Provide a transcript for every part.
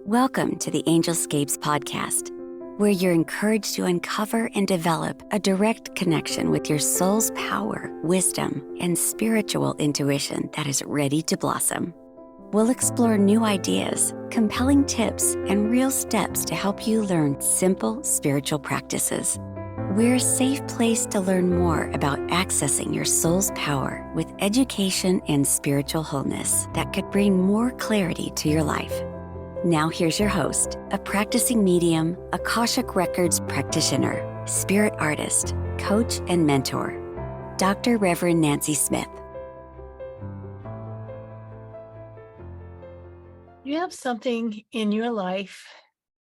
Welcome to the Angelscapes podcast, where you're encouraged to uncover and develop a direct connection with your soul's power, wisdom, and spiritual intuition that is ready to blossom. We'll explore new ideas, compelling tips, and real steps to help you learn simple spiritual practices. We're a safe place to learn more about accessing your soul's power with education and spiritual wholeness that could bring more clarity to your life. Now here's your host, a practicing medium, Akashic Records practitioner, spirit artist, coach, and mentor, Dr. Reverend Nancy Smith. You have something in your life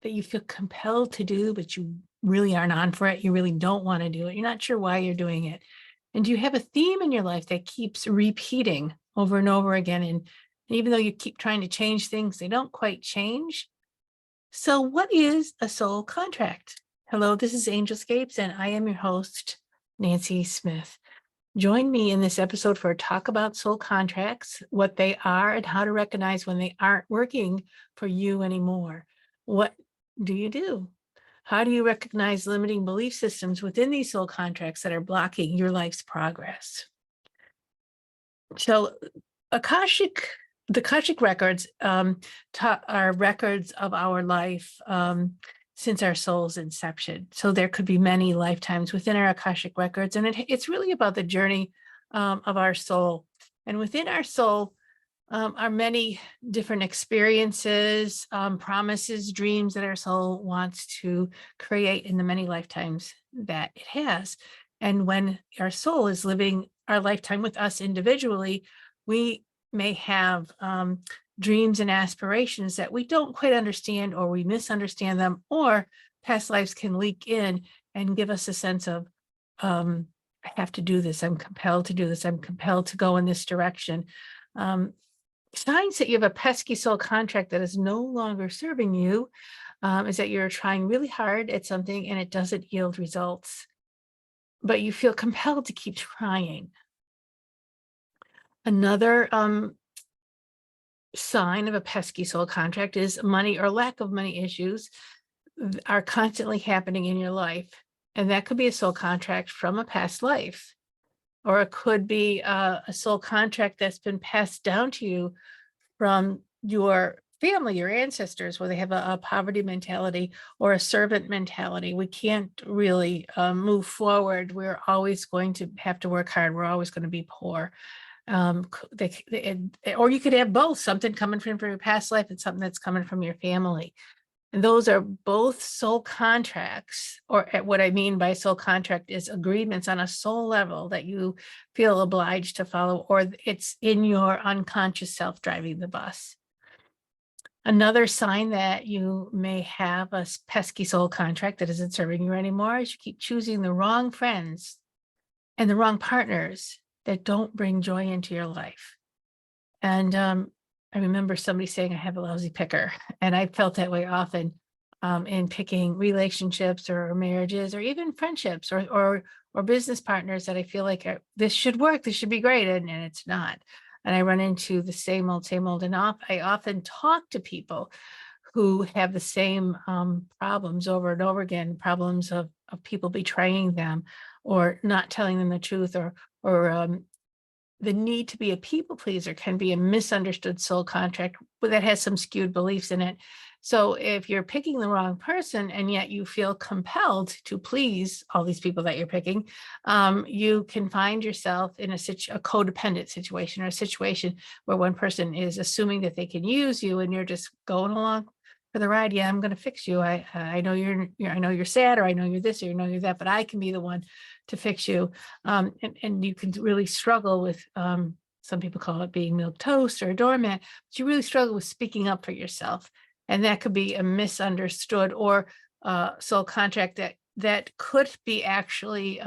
that you feel compelled to do, but you really aren't on for it. You really don't want to do it. You're not sure why you're doing it. And do you have a theme in your life that keeps repeating over and over again? And even though you keep trying to change things, they don't quite change. So what is a soul contract? Hello, this is Angelscapes, and I am your host, Nancy Smith. Join me in this episode for a talk about soul contracts, what they are, and how to recognize when they aren't working for you anymore. What do you do? How do you recognize limiting belief systems within these soul contracts that are blocking your life's progress? So the Akashic records are records of our life since our soul's inception. So there could be many lifetimes within our Akashic records. And it's really about the journey of our soul. And within our soul are many different experiences, promises, dreams that our soul wants to create in the many lifetimes that it has. And when our soul is living our lifetime with us individually, we may have dreams and aspirations that we don't quite understand, or we misunderstand them, or past lives can leak in and give us a sense of, I have to do this. I'm compelled to do this. I'm compelled to go in this direction. Signs that you have a pesky soul contract that is no longer serving you is that you're trying really hard at something and it doesn't yield results, but you feel compelled to keep trying. Another sign of a pesky soul contract is money or lack of money issues are constantly happening in your life. And that could be a soul contract from a past life, or it could be a soul contract that's been passed down to you from your family, your ancestors, where they have a poverty mentality or a servant mentality. We can't really move forward. We're always going to have to work hard. We're always going to be poor. Or you could have both, something coming from your past life and something that's coming from your family. And those are both soul contracts, or what I mean by soul contract is agreements on a soul level that you feel obliged to follow, or it's in your unconscious self driving the bus. Another sign that you may have a pesky soul contract that isn't serving you anymore is you keep choosing the wrong friends and the wrong partners that don't bring joy into your life. And I remember somebody saying I have a lousy picker, and I felt that way often in picking relationships or marriages or even friendships or business partners that I feel like this should work, this should be great, and it's not. And I run into the same old, and I often talk to people who have the same problems over and over again, problems of people betraying them or not telling them the truth, or the need to be a people pleaser can be a misunderstood soul contract that has some skewed beliefs in it. So if you're picking the wrong person and yet you feel compelled to please all these people that you're picking, you can find yourself in a codependent situation, or a situation where one person is assuming that they can use you and you're just going along for the ride. Yeah, I'm going to fix you. I know I know you're sad, or I know you're this, or I know you're that, but I can be the one to fix you. And you can really struggle with, some people call it being milquetoast or a doormat, but you really struggle with speaking up for yourself. And that could be a misunderstood or soul contract that could be actually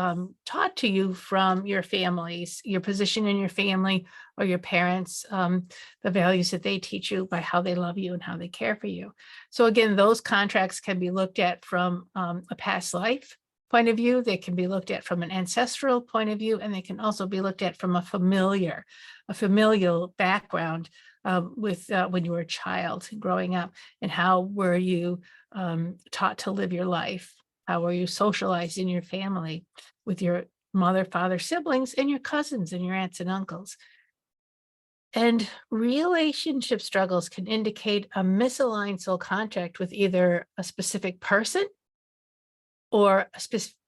taught to you from your families, your position in your family, or your parents, the values that they teach you by how they love you and how they care for you. So again, those contracts can be looked at from a past life point of view. They can be looked at from an ancestral point of view, and they can also be looked at from a familial background with when you were a child growing up, and how were you taught to live your life? How were you socialized in your family with your mother, father, siblings, and your cousins and your aunts and uncles? And relationship struggles can indicate a misaligned soul contract with either a specific person or a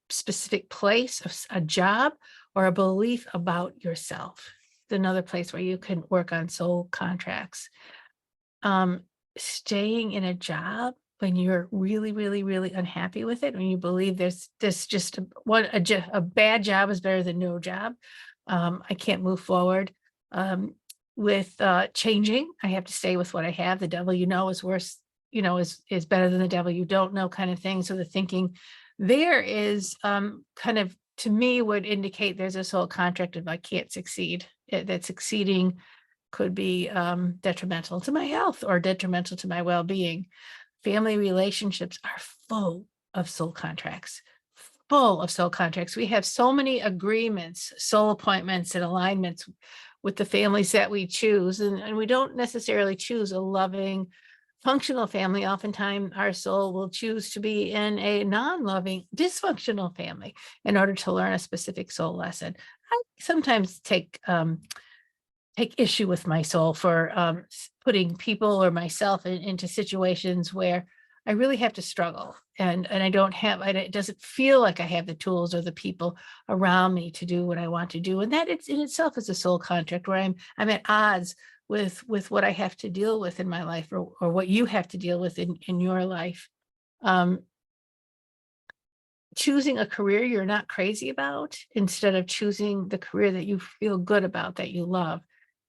specific place, a job, or a belief about yourself. It's another place where you can work on soul contracts. Um, Staying in a job when you're really, really, really unhappy with it, when you believe there's just a bad job is better than no job. I can't move forward with changing. I have to stay with what I have. The devil you know is worse, is better than the devil you don't know, kind of thing. So the thinking there is kind of, to me, would indicate there's a soul contract if I can't succeed. That succeeding could be detrimental to my health or detrimental to my well-being. Family relationships are of soul contracts, full of soul contracts. We have so many agreements, soul appointments, and alignments with the families that we choose. And we don't necessarily choose a loving, functional family. Oftentimes, our soul will choose to be in a non-loving, dysfunctional family in order to learn a specific soul lesson. I sometimes take issue with my soul for putting people or myself into situations where I really have to struggle, and I don't have, it doesn't feel like I have the tools or the people around me to do what I want to do. And that it's in itself is a soul contract where I'm at odds with what I have to deal with in my life, or what you have to deal with in your life. Um, Choosing a career you're not crazy about instead of choosing the career that you feel good about, that you love,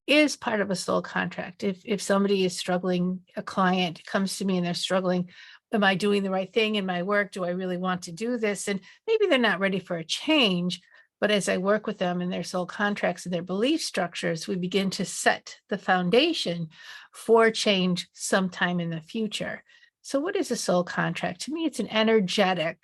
is part of a soul contract. If somebody is struggling, a client comes to me and they're struggling, am I doing the right thing in my work? Do I really want to do this? And maybe they're not ready for a change, but as I work with them in their soul contracts and their belief structures, we begin to set the foundation for change sometime in the future. So what is a soul contract? To me, it's an energetic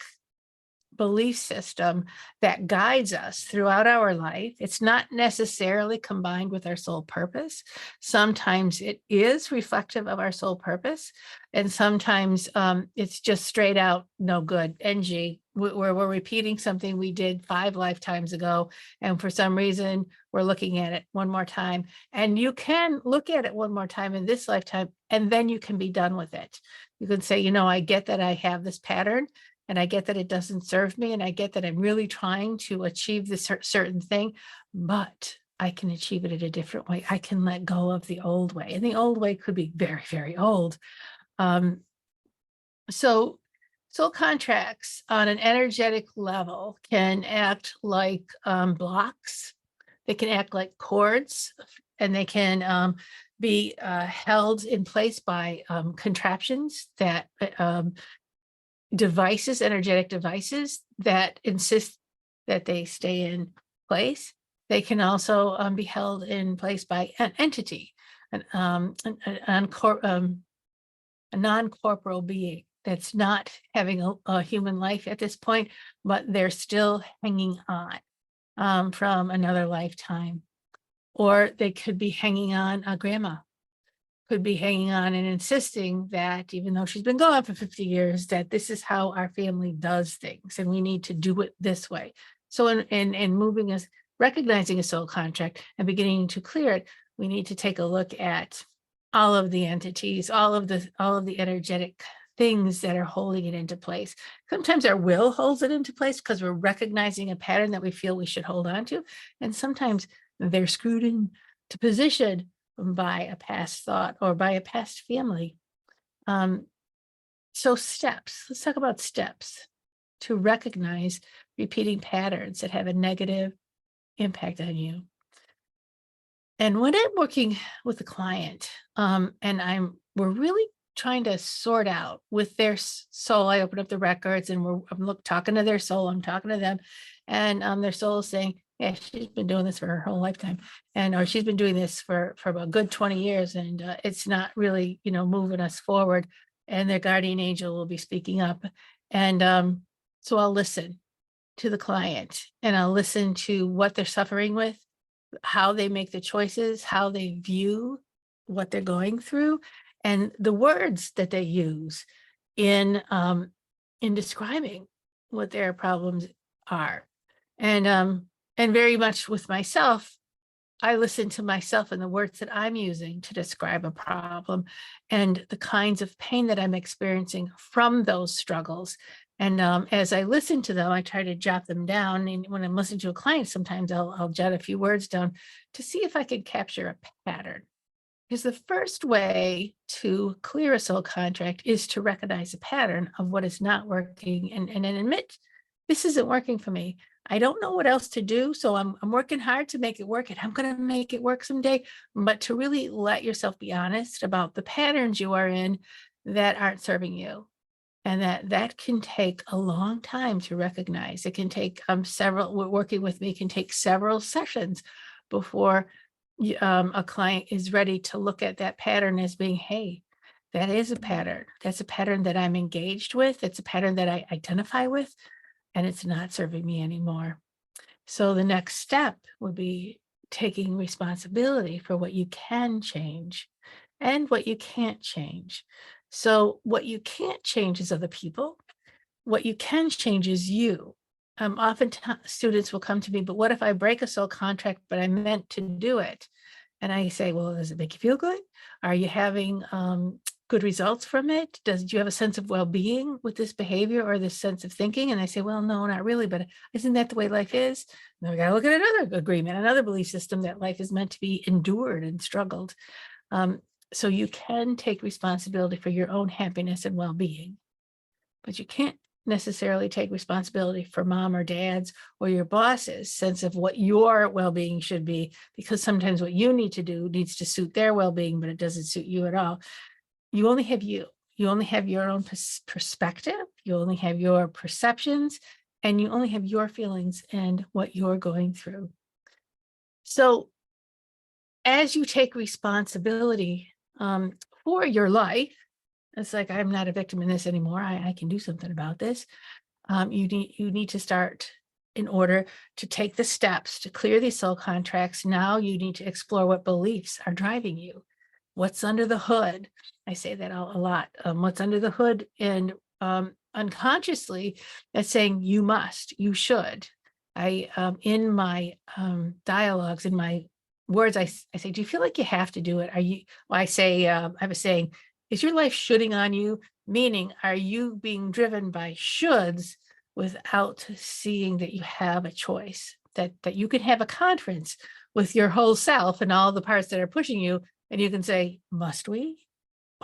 belief system that guides us throughout our life. It's not necessarily combined with our soul purpose. Sometimes it is reflective of our soul purpose, and sometimes it's just straight out no good, NG, where we're repeating something we did 5 lifetimes ago, and for some reason we're looking at it one more time. And you can look at it one more time in this lifetime, and then you can be done with it. You can say, I get that I have this pattern, and I get that it doesn't serve me, and I get that I'm really trying to achieve this certain thing, but I can achieve it in a different way. I can let go of the old way, and the old way could be very, very old. So soul contracts on an energetic level can act like blocks. They can act like cords, and they can be held in place by contraptions that devices, energetic devices that insist that they stay in place. They can also be held in place by an entity, a non-corporeal being that's not having a human life at this point, but they're still hanging on from another lifetime. Or they could be hanging on, a grandma could be hanging on and insisting that even though she's been gone for 50 years, that this is how our family does things and we need to do it this way. So in moving us, recognizing a soul contract and beginning to clear it, we need to take a look at all of the entities, all of the energetic things that are holding it into place. Sometimes our will holds it into place because we're recognizing a pattern that we feel we should hold on to. And sometimes they're screwed into position by a past thought or by a past family. So steps, let's talk about steps to recognize repeating patterns that have a negative impact on you. And when I'm working with a client, and we're really trying to sort out with their soul, I open up the records and I'm talking to their soul, I'm talking to them, and their soul is saying, yeah, she's been doing this for her whole lifetime, or she's been doing this for a good 20 years, and it's not really, moving us forward. And their guardian angel will be speaking up, and so I'll listen to the client, and I'll listen to what they're suffering with, how they make the choices, how they view what they're going through and the words that they use in describing what their problems are. And very much with myself, I listen to myself and the words that I'm using to describe a problem and the kinds of pain that I'm experiencing from those struggles. And as I listen to them, I try to jot them down. And when I'm listening to a client, sometimes I'll jot a few words down to see if I could capture a pattern. Because the first way to clear a soul contract is to recognize a pattern of what is not working and then admit this isn't working for me. I don't know what else to do. So I'm working hard to make it work and I'm going to make it work someday. But to really let yourself be honest about the patterns you are in that aren't serving you. And that can take a long time to recognize. It can take working with me can take several sessions before a client is ready to look at that pattern as being, hey, that is a pattern. That's a pattern that I'm engaged with. It's a pattern that I identify with, and it's not serving me anymore. So the next step would be taking responsibility for what you can change and what you can't change. So what you can't change is other people. What you can change is you. Oftentimes students will come to me, but what if I break a soul contract, but I meant to do it? And I say, well, does it make you feel good? Are you having good results from it? Do you have a sense of well-being with this behavior or this sense of thinking? And I say, well, no, not really, but isn't that the way life is? And then we got to look at another agreement, another belief system that life is meant to be endured and struggled. So you can take responsibility for your own happiness and well-being, but you can't necessarily take responsibility for mom or dad's or your boss's sense of what your well-being should be, because sometimes what you need to do needs to suit their well-being, but it doesn't suit you at all. You only have you. You only have your own perspective. You only have your perceptions, and you only have your feelings and what you're going through. So as you take responsibility for your life, it's like, I'm not a victim in this anymore. I can do something about this. You need to start, in order to take the steps to clear these soul contracts. Now you need to explore what beliefs are driving you. What's under the hood? I say that a lot. What's under the hood, and unconsciously that's saying you must, you should. I in my dialogues, in my words, I say, do you feel like you have to do it? Are you? Well, I say, I have a saying, is your life shoulding on you? Meaning, are you being driven by shoulds without seeing that you have a choice, that you can have a conference with your whole self and all the parts that are pushing you, and you can say, must we?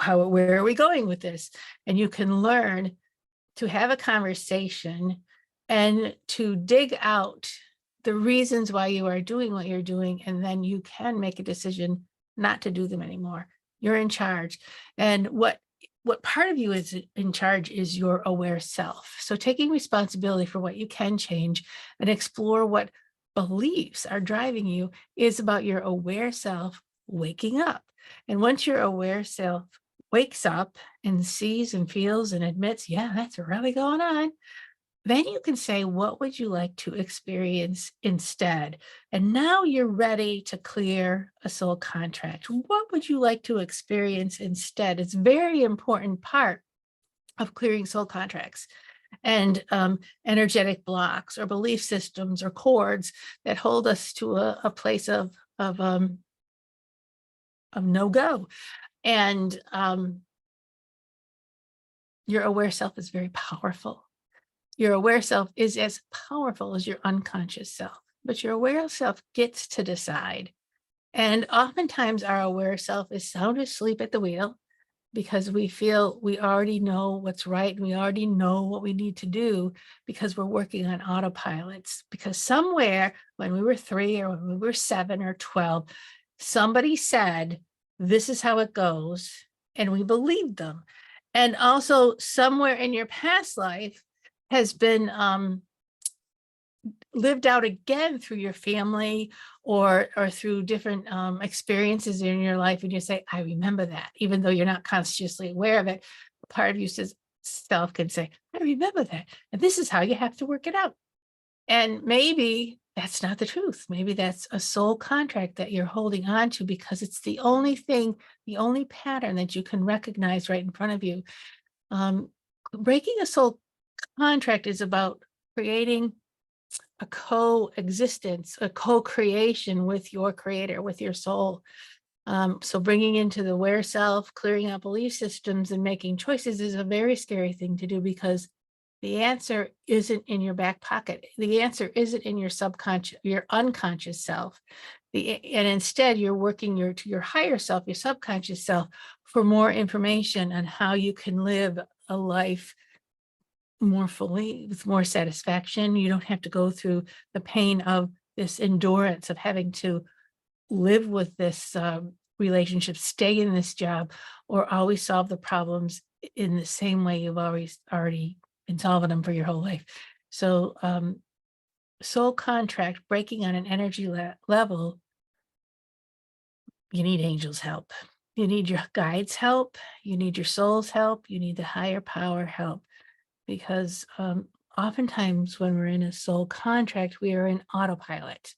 Where are we going with this? And you can learn to have a conversation and to dig out the reasons why you are doing what you're doing, and then you can make a decision not to do them anymore. You're in charge. And what part of you is in charge is your aware self. So taking responsibility for what you can change and explore what beliefs are driving you is about your aware self waking up. And once your aware self wakes up and sees and feels and admits, yeah, that's really going on, then you can say, what would you like to experience instead? And now you're ready to clear a soul contract. What would you like to experience instead? It's a very important part of clearing soul contracts and energetic blocks or belief systems or cords that hold us to a place of no-go. And your aware self is very powerful. Your aware self is as powerful as your unconscious self, but your aware self gets to decide. And oftentimes our aware self is sound asleep at the wheel because we feel we already know what's right and we already know what we need to do because we're working on autopilots. Because somewhere when we were 3 or when we were 7 or 12, somebody said, this is how it goes, and we believed them. And also somewhere in your past life has been lived out again through your family or through different experiences in your life, and you say, I remember that, even though you're not consciously aware of it. Part of you says, self can say, I remember that, and this is how you have to work it out. And maybe that's not the truth. Maybe that's a soul contract that you're holding on to because it's the only thing, the only pattern that you can recognize right in front of you. Um, Breaking a soul contract is about creating a coexistence, a co-creation with your creator, with your soul. So bringing into the where self, clearing out belief systems and making choices is a very scary thing to do because the answer isn't in your back pocket. The answer isn't in your subconscious, your unconscious self. And instead you're working to your higher self, your subconscious self, for more information on how you can live a life more fully, with more satisfaction. You don't have to go through the pain of this endurance of having to live with this relationship, stay in this job, or always solve the problems in the same way you've already been solving them for your whole life. So soul contract, breaking on an energy level, you need angels' help. You need your guides' help. You need your soul's help. You need the higher power help. Because oftentimes when we're in a soul contract, we are in autopilot,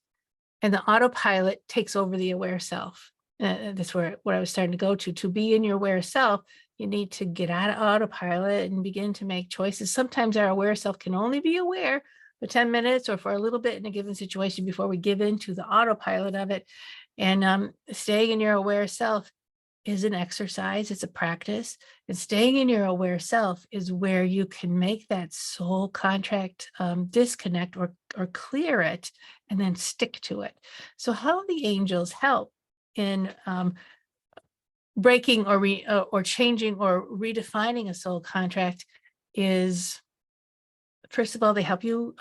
and the autopilot takes over the aware self. That's what I was starting to go to. To be in your aware self, you need to get out of autopilot and begin to make choices. Sometimes our aware self can only be aware for 10 minutes or for a little bit in a given situation before we give into the autopilot of it. And staying in your aware self is an exercise, it's a practice. And staying in your aware self is where you can make that soul contract disconnect or clear it and then stick to it. So how the angels help in breaking or changing or redefining a soul contract is, first of all, they help you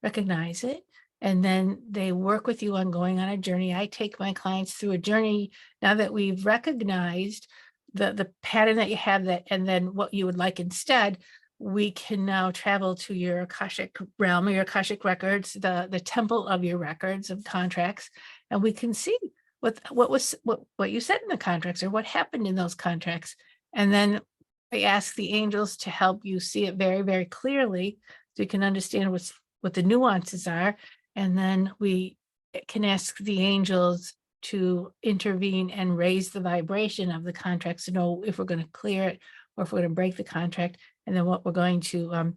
recognize it, and then they work with you on going on a journey. I take my clients through a journey now that we've recognized the pattern that you have, that, and then what you would like instead. We can now travel to your Akashic realm, or your Akashic records, the temple of your records of contracts, and we can see what you said in the contracts, or what happened in those contracts. And then I ask the angels to help you see it very, very clearly, so you can understand what the nuances are. And then we can ask the angels to intervene and raise the vibration of the contracts to know if we're going to clear it or if we're going to break the contract. And then what we're going to,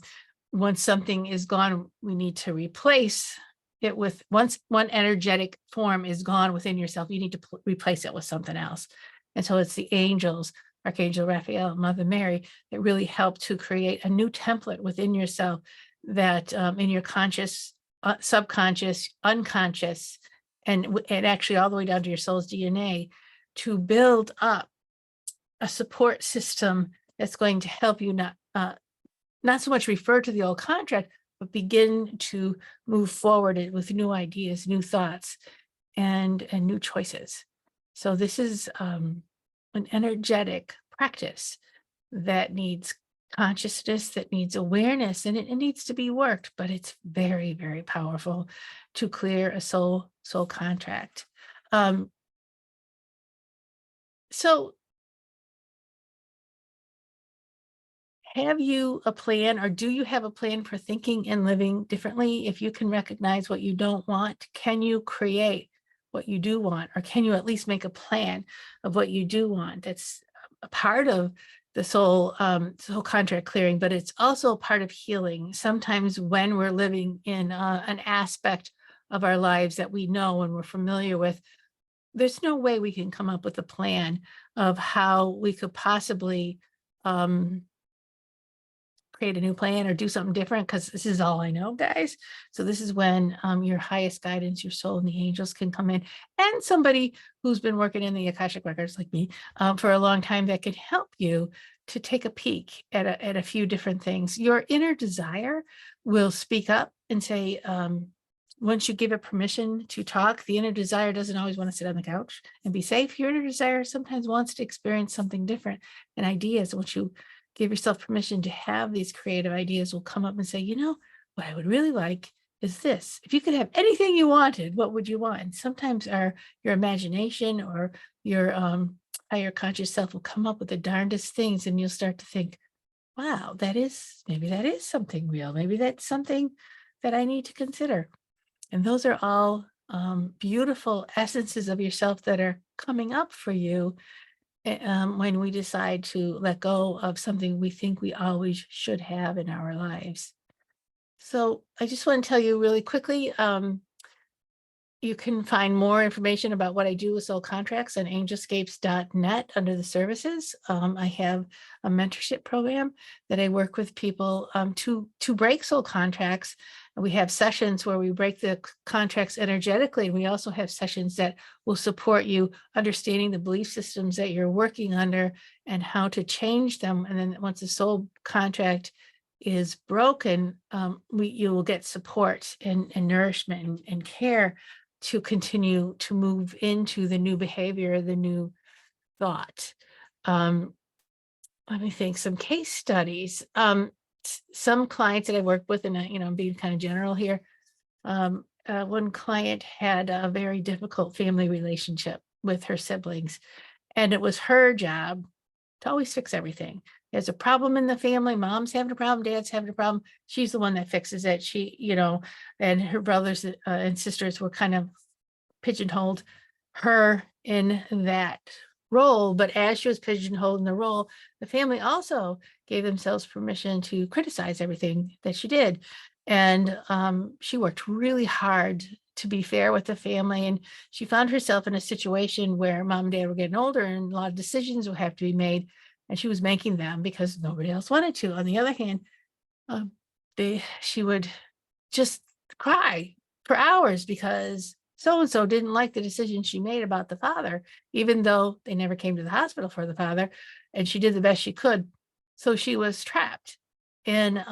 once something is gone, we need to replace it with, once one energetic form is gone within yourself, you need to replace it with something else. And so it's the angels, Archangel Raphael, Mother Mary, that really help to create a new template within yourself that in your conscious, subconscious, unconscious, and actually all the way down to your soul's DNA, to build up a support system that's going to help you not so much refer to the old contract, but begin to move forward with new ideas, new thoughts, and new choices. So this is an energetic practice that needs consciousness, that needs awareness, and it needs to be worked, but it's very, very powerful to clear a soul contract. So have you a plan, or do you have a plan for thinking and living differently? If you can recognize what you don't want, can you create what you do want? Or can you at least make a plan of what you do want? That's a part of the soul contract clearing, but it's also a part of healing. Sometimes when we're living in an aspect of our lives that we know and we're familiar with, there's no way we can come up with a plan of how we could possibly create a new plan or do something different, because this is all I know, guys. So this is when your highest guidance, your soul, and the angels can come in, and somebody who's been working in the Akashic records like me for a long time that can help you to take a peek at a few different things. Your inner desire will speak up and say, once you give it permission to talk, the inner desire doesn't always want to sit on the couch and be safe. Your inner desire sometimes wants to experience something different, and ideas. Once you give yourself permission to have these creative ideas, will come up and say, you know, what I would really like is this. If you could have anything you wanted, what would you want? And sometimes your imagination or your higher conscious self will come up with the darndest things, and you'll start to think, wow, maybe that is something real. Maybe that's something that I need to consider. And those are all beautiful essences of yourself that are coming up for you when we decide to let go of something we think we always should have in our lives. So I just want to tell you really quickly, you can find more information about what I do with soul contracts on angelscapes.net under the services. I have a mentorship program that I work with people to break soul contracts. And we have sessions where we break the contracts energetically. And we also have sessions that will support you understanding the belief systems that you're working under and how to change them. And then once the soul contract is broken, you will get support and nourishment and care to continue to move into the new behavior, the new thought. Let me think, some case studies. Some clients that I work with, and I'm being kind of general here. One client had a very difficult family relationship with her siblings, and it was her job to always fix everything. There's a problem in the family. Mom's having a problem. Dad's having a problem. She's the one that fixes it. And her brothers and sisters were kind of pigeonholed her in that role. But as she was pigeonholed in the role, the family also gave themselves permission to criticize everything that she did. And she worked really hard to be fair with the family. And she found herself in a situation where mom and dad were getting older and a lot of decisions would have to be made. And she was making them because nobody else wanted to. On the other hand, she would just cry for hours because so and so didn't like the decision she made about the father, even though they never came to the hospital for the father, and she did the best she could. So she was trapped in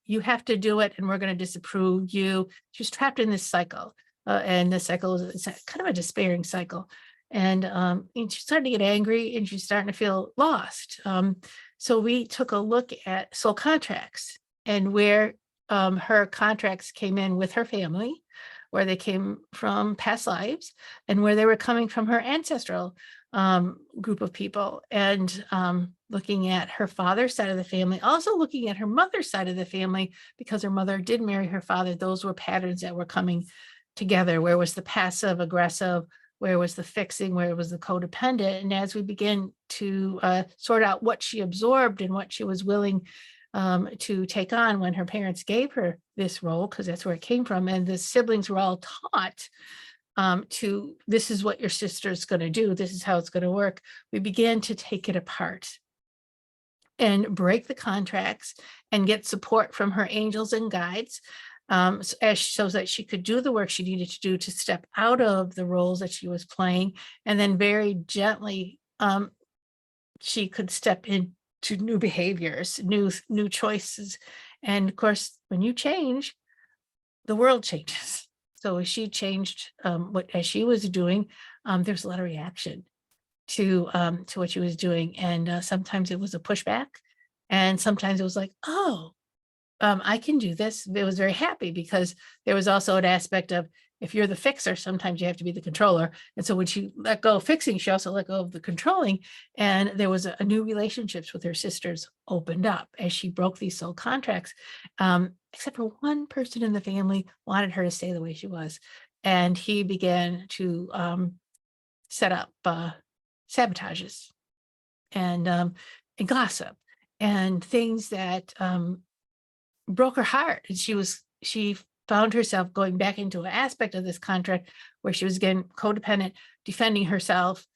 you have to do it and we're going to disapprove you. She was trapped in this cycle. And the cycle is kind of a despairing cycle. And she's starting to get angry and she's starting to feel lost. So we took a look at soul contracts and where her contracts came in with her family, where they came from past lives, and where they were coming from her ancestral group of people, and looking at her father's side of the family, also looking at her mother's side of the family, because her mother did marry her father. Those were patterns that were coming together. Where was the passive aggressive? Where was the fixing? Where was the codependent? And as we begin to sort out what she absorbed and what she was willing to take on when her parents gave her this role, because that's where it came from, and the siblings were all taught this is what your sister's going to do, this is how it's going to work. We began to take it apart and break the contracts and get support from her angels and guides, so that she could do the work she needed to do to step out of the roles that she was playing, and then very gently she could step into new behaviors, new choices. And of course, when you change, the world changes. So as she changed as she was doing, there's a lot of reaction to what she was doing. And sometimes it was a pushback. And sometimes it was like, oh, I can do this. It was very happy because there was also an aspect of, if you're the fixer, sometimes you have to be the controller. And so when she let go of fixing, she also let go of the controlling. And there was a new relationships with her sisters opened up as she broke these soul contracts. Except for one person in the family wanted her to stay the way she was. And he began to set up sabotages and gossip and things that broke her heart. And she found herself going back into an aspect of this contract where she was again codependent, defending herself.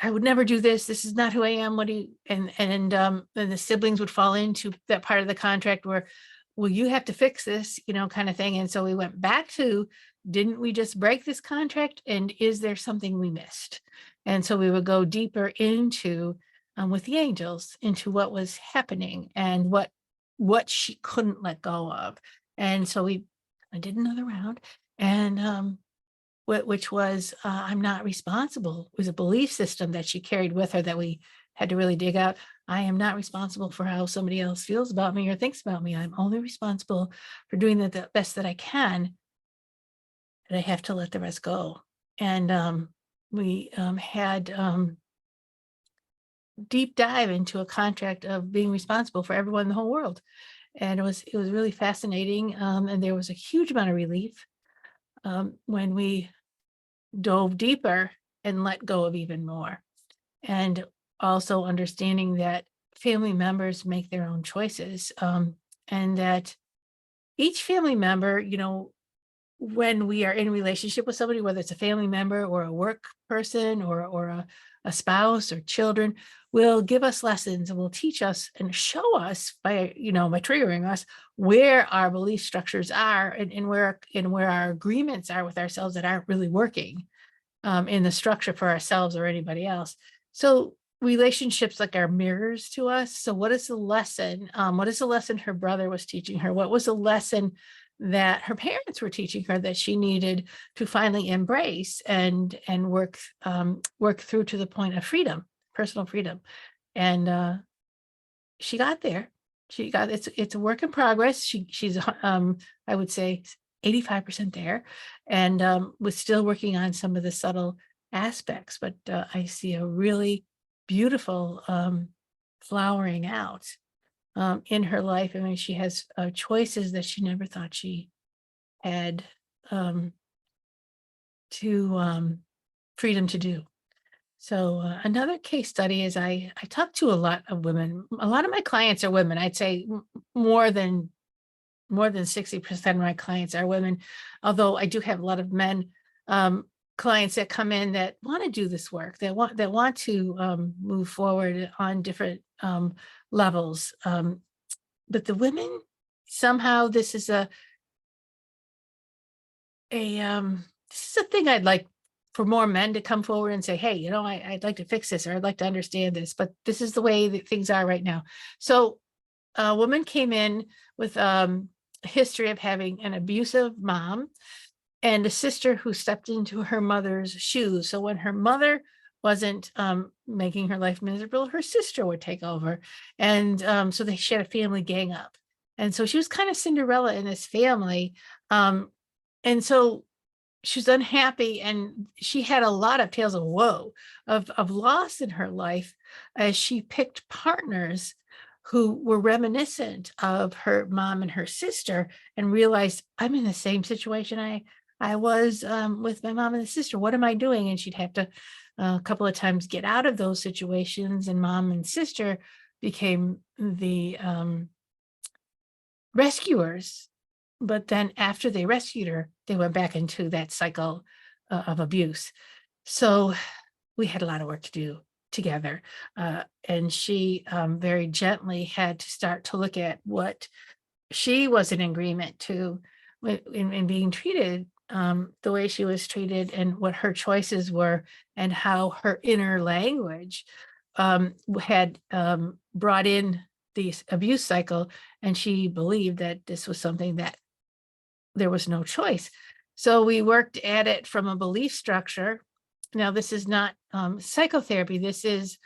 I would never do this. This is not who I am. What do you, and the siblings would fall into that part of the contract where, well, you have to fix this, kind of thing. And so we went back to, didn't we just break this contract? And is there something we missed? And so we would go deeper into, with the angels, into what was happening and what she couldn't let go of. And so I did another round, and which was, I'm not responsible. It was a belief system that she carried with her that we had to really dig out. I am not responsible for how somebody else feels about me or thinks about me. I'm only responsible for doing the best that I can. And I have to let the rest go. And we had deep dive into a contract of being responsible for everyone in the whole world. And it was really fascinating. And there was a huge amount of relief when we dove deeper and let go of even more. And also understanding that family members make their own choices, and that each family member, when we are in relationship with somebody, whether it's a family member or a work person or a spouse or children, will give us lessons and will teach us and show us by triggering us where our belief structures are, and where our agreements are with ourselves that aren't really working in the structure for ourselves or anybody else. So relationships like are mirrors to us. So what is the lesson? What is the lesson her brother was teaching her? What was the lesson that her parents were teaching her that she needed to finally embrace and work through to the point of freedom, personal freedom? And she got there. It's a work in progress. She's I would say 85% there, and was still working on some of the subtle aspects, but I see a really beautiful flowering out in her life. I mean, she has choices that she never thought she had um, to freedom to do. So another case study is I talk to a lot of women. A lot of my clients are women. I'd say more than 60% of my clients are women, although I do have a lot of men um, clients that come in that want to do this work, that want to move forward on different levels. But the women, somehow this is this is a thing I'd like for more men to come forward and say, hey, I'd like to fix this, or I'd like to understand this, but this is the way that things are right now. So a woman came in with a history of having an abusive mom and a sister who stepped into her mother's shoes. So when her mother wasn't making her life miserable, her sister would take over. And so she had a family gang up. And so she was kind of Cinderella in this family. And so she was unhappy, and she had a lot of tales of woe, of loss in her life, as she picked partners who were reminiscent of her mom and her sister, and realized, I'm in the same situation I was with my mom and the sister. What am I doing? And she'd have to a couple of times get out of those situations, and mom and sister became the rescuers. But then after they rescued her, they went back into that cycle of abuse. So we had a lot of work to do together. And she very gently had to start to look at what she was in agreement to in being treated the way she was treated, and what her choices were, and how her inner language had brought in the abuse cycle. And she believed that this was something that there was no choice. So we worked at it from a belief structure. Now, this is not psychotherapy. This is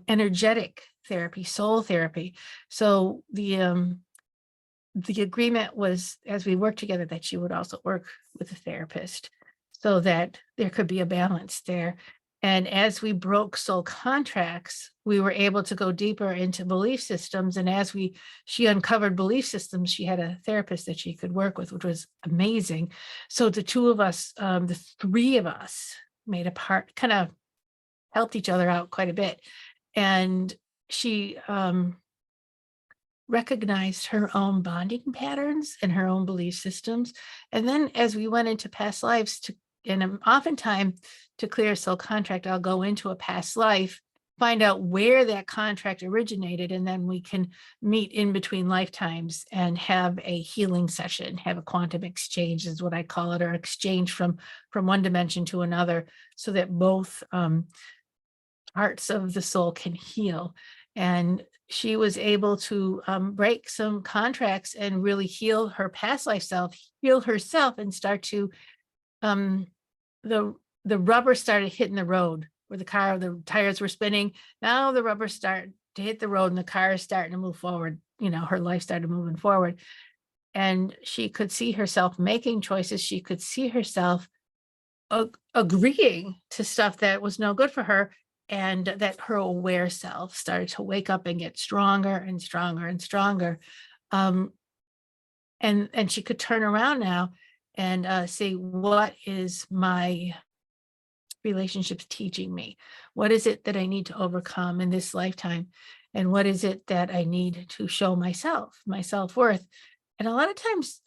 energetic therapy, soul therapy. So the agreement was, as we worked together, that she would also work with a therapist so that there could be a balance there. And as we broke soul contracts, we were able to go deeper into belief systems. And as she uncovered belief systems, she had a therapist that she could work with, which was amazing. So the two of us, the three of us made a part, kind of helped each other out quite a bit. And she recognized her own bonding patterns and her own belief systems. And then as we went into past lives, and oftentimes to clear a soul contract, I'll go into a past life, find out where that contract originated, and then we can meet in between lifetimes and have a healing session, have a quantum exchange is what I call it, or exchange from one dimension to another, so that both parts of the soul can heal. And she was able to break some contracts and really heal her past life self, heal herself, and start to the rubber started hitting the road where the tires were spinning. Now the rubber started to hit the road, and the car is starting to move forward. Her life started moving forward, and she could see herself making choices. She could see herself agreeing to stuff that was no good for her, and that her aware self started to wake up and get stronger and stronger and stronger. Um, and she could turn around now and say, what is my relationships teaching me? What is it that I need to overcome in this lifetime? And what is it that I need to show myself, my self-worth? And a lot of times,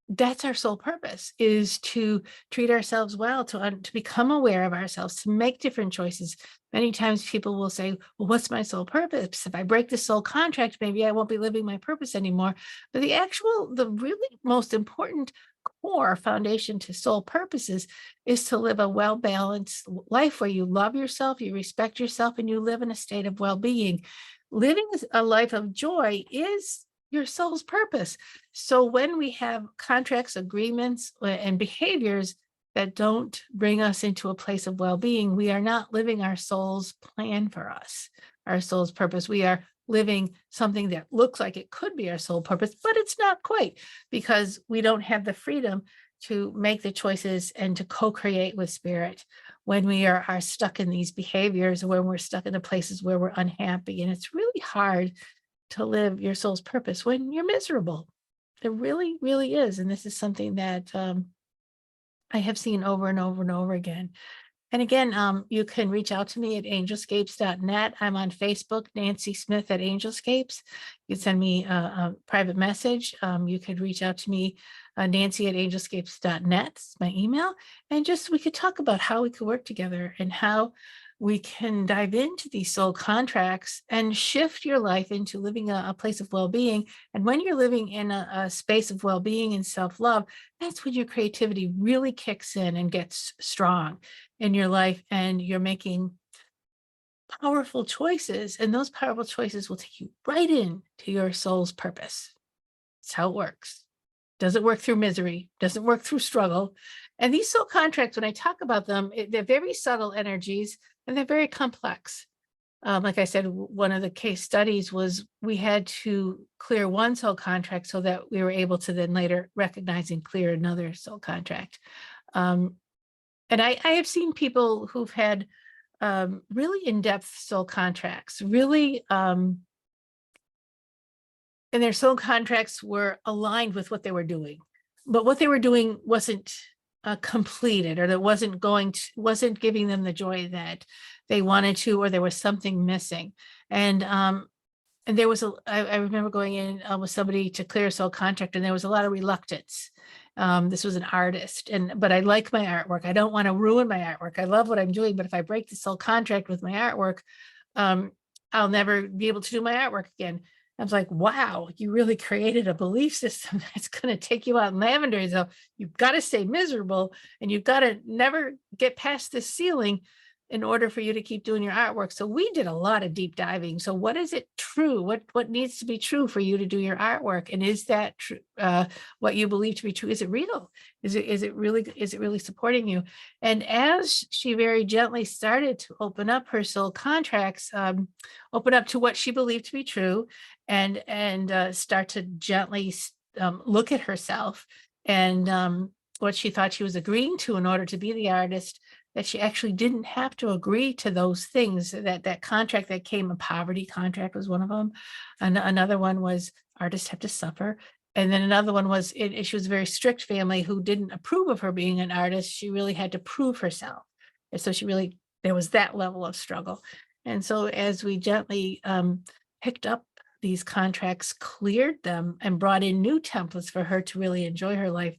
that's our sole purpose, is to treat ourselves well, to become aware of ourselves, to make different choices. Many times people will say, well, what's my sole purpose? If I break the soul contract, maybe I won't be living my purpose anymore. But the really most important core foundation to soul purposes is to live a well-balanced life where you love yourself, you respect yourself, and you live in a state of well-being. Living a life of joy is your soul's purpose. So when we have contracts, agreements, and behaviors that don't bring us into a place of well-being, we are not living our soul's plan for us, our soul's purpose. We are living something that looks like it could be our soul purpose, but it's not quite, because we don't have the freedom to make the choices and to co-create with spirit when we are stuck in these behaviors, when we're stuck in the places where we're unhappy. And it's really hard to live your soul's purpose when you're miserable. It really, really is. And this is something that I have seen over and over and over again. And again, you can reach out to me at angelscapes.net. I'm on Facebook, Nancy Smith at Angelscapes. You can send me a private message. You could reach out to me, Nancy at angelscapes.net, it's my email. And just we could talk about how we could work together and how we can dive into these soul contracts and shift your life into living a place of well-being. And when you're living in a space of well-being and self-love, that's when your creativity really kicks in and gets strong in your life, and you're making powerful choices, and those powerful choices will take you right in to your soul's purpose. That's how it works. Doesn't work through misery, doesn't work through struggle. And these soul contracts, when I talk about them, they're very subtle energies and they're very complex. Like I said, one of the case studies was we had to clear one soul contract so that we were able to then later recognize and clear another soul contract. Um, and I have seen people who've had really in-depth soul contracts, really, and their soul contracts were aligned with what they were doing, but what they were doing wasn't completed, or that wasn't giving them the joy that they wanted to, or there was something missing. And there was I remember going in with somebody to clear a soul contract, and there was a lot of reluctance. This was an artist, but I like my artwork. I don't want to ruin my artwork. I love what I'm doing, but if I break the soul contract with my artwork, um, I'll never be able to do my artwork again. I was like, wow, you really created a belief system that's going to take you out in lavender. So you've got to stay miserable, and you've got to never get past this ceiling in order for you to keep doing your artwork. So we did a lot of deep diving. So what is it true? What needs to be true for you to do your artwork? And is that true? What you believe to be true? Is it real? Is it really supporting you? And as she very gently started to open up her soul contracts, open up to what she believed to be true, and start to gently look at herself and what she thought she was agreeing to in order to be the artist, that she actually didn't have to agree to those things. That contract that came, a poverty contract was one of them. And another one was artists have to suffer. And then another one was she was a very strict family who didn't approve of her being an artist. She really had to prove herself. And so there was that level of struggle. And so as we gently picked up these contracts, cleared them, and brought in new templates for her to really enjoy her life,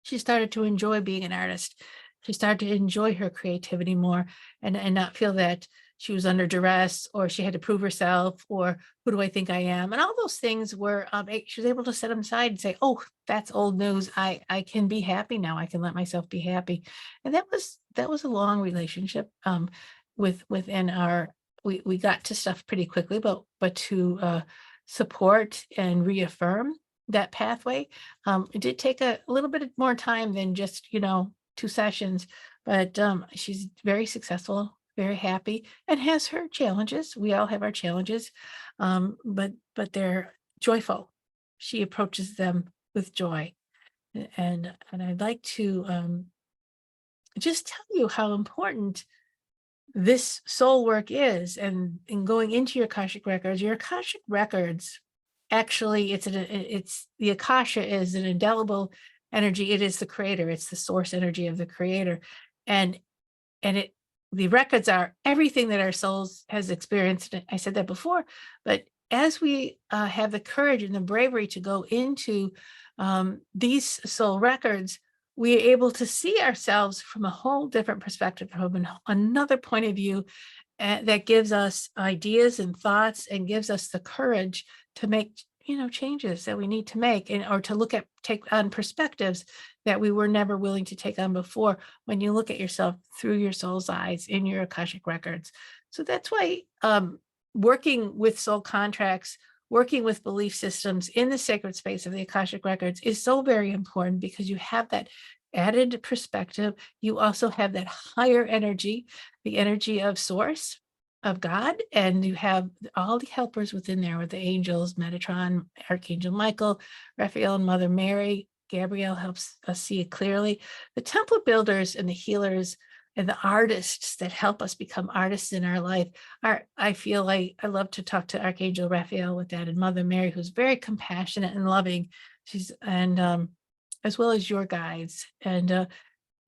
she started to enjoy being an artist. She started to enjoy her creativity more, and not feel that she was under duress, or she had to prove herself, or who do I think I am? And all those things were, she was able to set them aside and say, oh, that's old news. I can be happy now. I can let myself be happy. And that was a long relationship within our, we got to stuff pretty quickly, but to support and reaffirm that pathway, it did take a little bit more time than just, 2 sessions, but she's very successful, very happy, and has her challenges. We all have our challenges, but they're joyful. She approaches them with joy, and I'd like to just tell you how important this soul work is, and in going into your Akashic records. Your Akashic records actually it's the Akasha is an indelible energy. It is the creator. It's the source energy of the creator. And it the records are everything that our souls has experienced. I said that before, but as we have the courage and the bravery to go into these soul records, we are able to see ourselves from a whole different perspective, from another point of view, that gives us ideas and thoughts and gives us the courage to make changes that we need to make, and or to take on perspectives that we were never willing to take on before, when you look at yourself through your soul's eyes in your Akashic records. So that's why working with soul contracts, working with belief systems in the sacred space of the Akashic records is so very important, because you have that added perspective. You also have that higher energy, the energy of source, of God, and you have all the helpers within there with the angels, Metatron, Archangel Michael, Raphael, and Mother Mary. Gabrielle helps us see it clearly. The temple builders and the healers and the artists that help us become artists in our life are, I feel like I love to talk to Archangel Raphael with that, and Mother Mary, who's very compassionate and loving. As well as your guides. And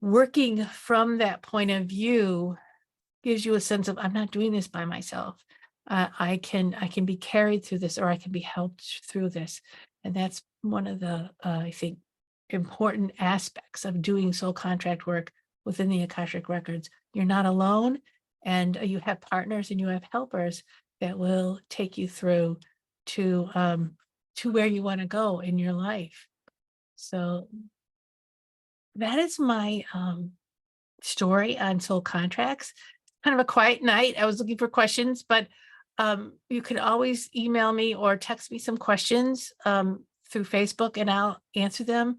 working from that point of view gives you a sense of, I'm not doing this by myself. I can be carried through this, or I can be helped through this. And that's one of the, I think, important aspects of doing soul contract work within the Akashic records. You're not alone, and you have partners and you have helpers that will take you through to where you want to go in your life. So that is my story on soul contracts. Kind of a quiet night. I was looking for questions, but you can always email me or text me some questions through Facebook, and I'll answer them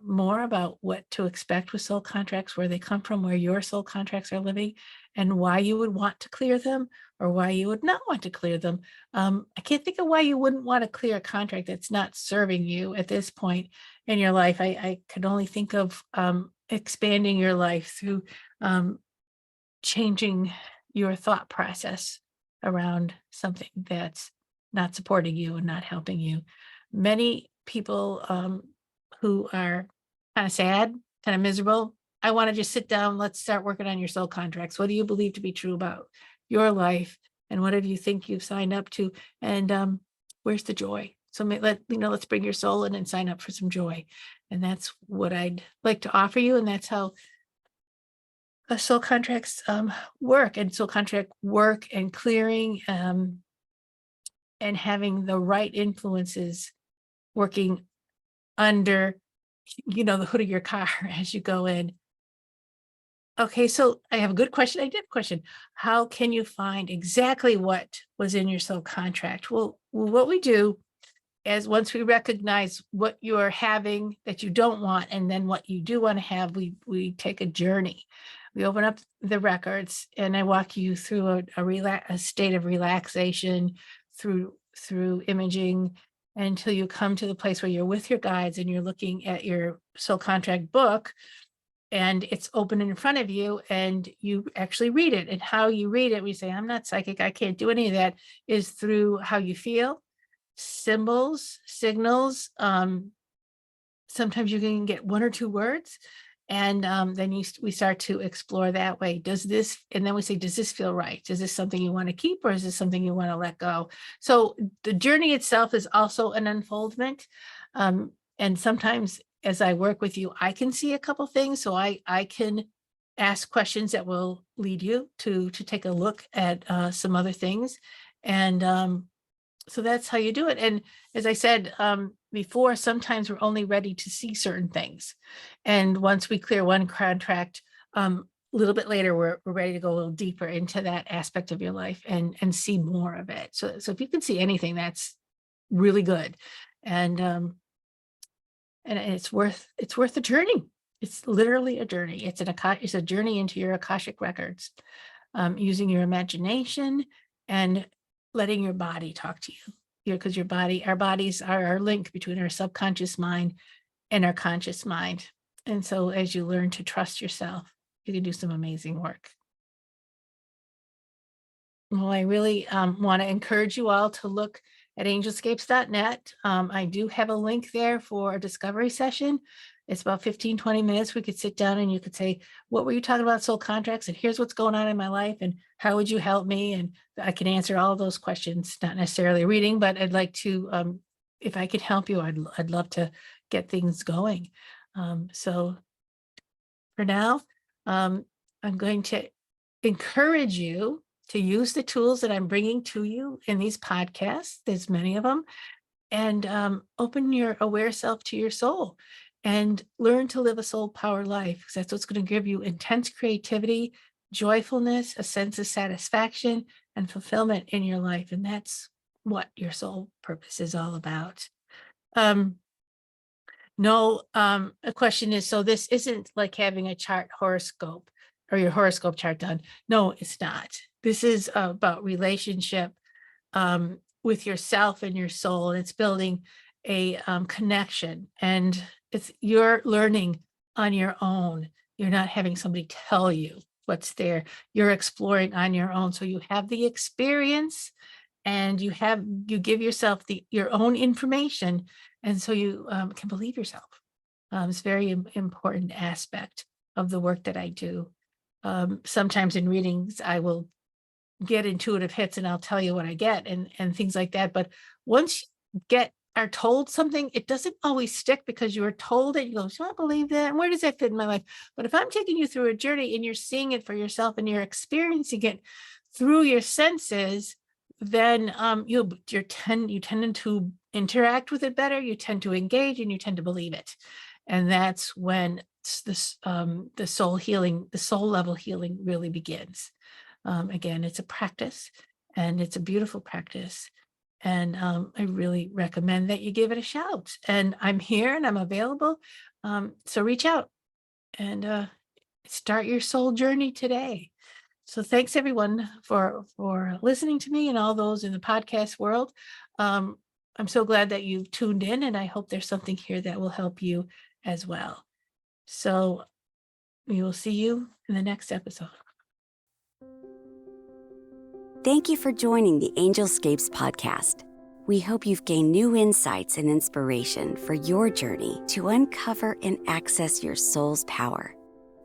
more about what to expect with soul contracts, where they come from, where your soul contracts are living, and why you would want to clear them or why you would not want to clear them. I can't think of why you wouldn't want to clear a contract that's not serving you at this point in your life. I could only think of expanding your life through changing your thought process around something that's not supporting you and not helping you. Many people who are kind of sad, kind of miserable, I want to just sit down. Let's start working on your soul contracts. What do you believe to be true about your life? And what do you think you've signed up to? And where's the joy? So let's bring your soul in and sign up for some joy. And that's what I'd like to offer you. And that's how soul contracts work. And soul contract work and clearing and having the right influences working under the hood of your car as you go in. Okay, so I have a good question. I did have a question. How can you find exactly what was in your soul contract? Well, what we do is, once we recognize what you're having that you don't want, and then what you do want to have, we take a journey. We open up the records, and I walk you through a state of relaxation, through imaging, until you come to the place where you're with your guides and you're looking at your soul contract book, and it's open in front of you, and you actually read it. And how you read it, we say, I'm not psychic, I can't do any of that, is through how you feel, symbols, signals. Sometimes you can get one or two words, and then we start to explore that way. And then we say, does this feel right? Is this something you want to keep, or is this something you want to let go? So the journey itself is also an unfoldment. And sometimes as I work with you, I can see a couple things. So I can ask questions that will lead you to take a look at some other things. And so that's how you do it. And as I said before, sometimes we're only ready to see certain things. And once we clear one contract, a little bit later, we're ready to go a little deeper into that aspect of your life and see more of it. So if you can see anything, that's really good. And it's worth the journey. It's literally a journey. It's a journey into your Akashic records, using your imagination and letting your body talk to you. Because our bodies are our link between our subconscious mind and our conscious mind. And so as you learn to trust yourself, you can do some amazing work. Well, I really want to encourage you all to look at angelscapes.net. I do have a link there for a discovery session. It's about 15, 20 minutes. We could sit down and you could say, what were you talking about, soul contracts? And here's what's going on in my life. And how would you help me? And I can answer all of those questions, not necessarily reading, but I'd like to, if I could help you, I'd love to get things going. So for now, I'm going to encourage you to use the tools that I'm bringing to you in these podcasts. There's many of them, and open your aware self to your soul and learn to live a soul power life, because that's what's going to give you intense creativity, joyfulness, a sense of satisfaction and fulfillment in your life. And that's what your soul purpose is all about. A question is, so this isn't like having a chart horoscope or your horoscope chart done. No, it's not. This is about relationship with yourself and your soul. And it's building a connection, and you're learning on your own. You're not having somebody tell you what's there. You're exploring on your own. So you have the experience, and you give yourself your own information, and so you can believe yourself. It's a very important aspect of the work that I do. Sometimes in readings, I will get intuitive hits and I'll tell you what I get and things like that. But once you are told something, it doesn't always stick because you were told it. You go, so I believe that. And where does that fit in my life? But if I'm taking you through a journey and you're seeing it for yourself and you're experiencing it through your senses, then you tend to interact with it better. You tend to engage and you tend to believe it. And that's when the soul healing, the soul level healing really begins. Again, it's a practice, and it's a beautiful practice. And I really recommend that you give it a shout. And I'm here and I'm available. So reach out and start your soul journey today. So thanks everyone for listening to me and all those in the podcast world. I'm so glad that you've tuned in, and I hope there's something here that will help you as well. So we will see you in the next episode. Thank you for joining the Angelscapes podcast. We hope you've gained new insights and inspiration for your journey to uncover and access your soul's power.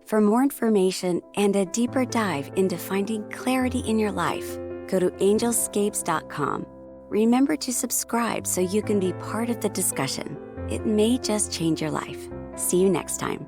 For more information and a deeper dive into finding clarity in your life, go to angelscapes.com. Remember to subscribe so you can be part of the discussion. It may just change your life. See you next time.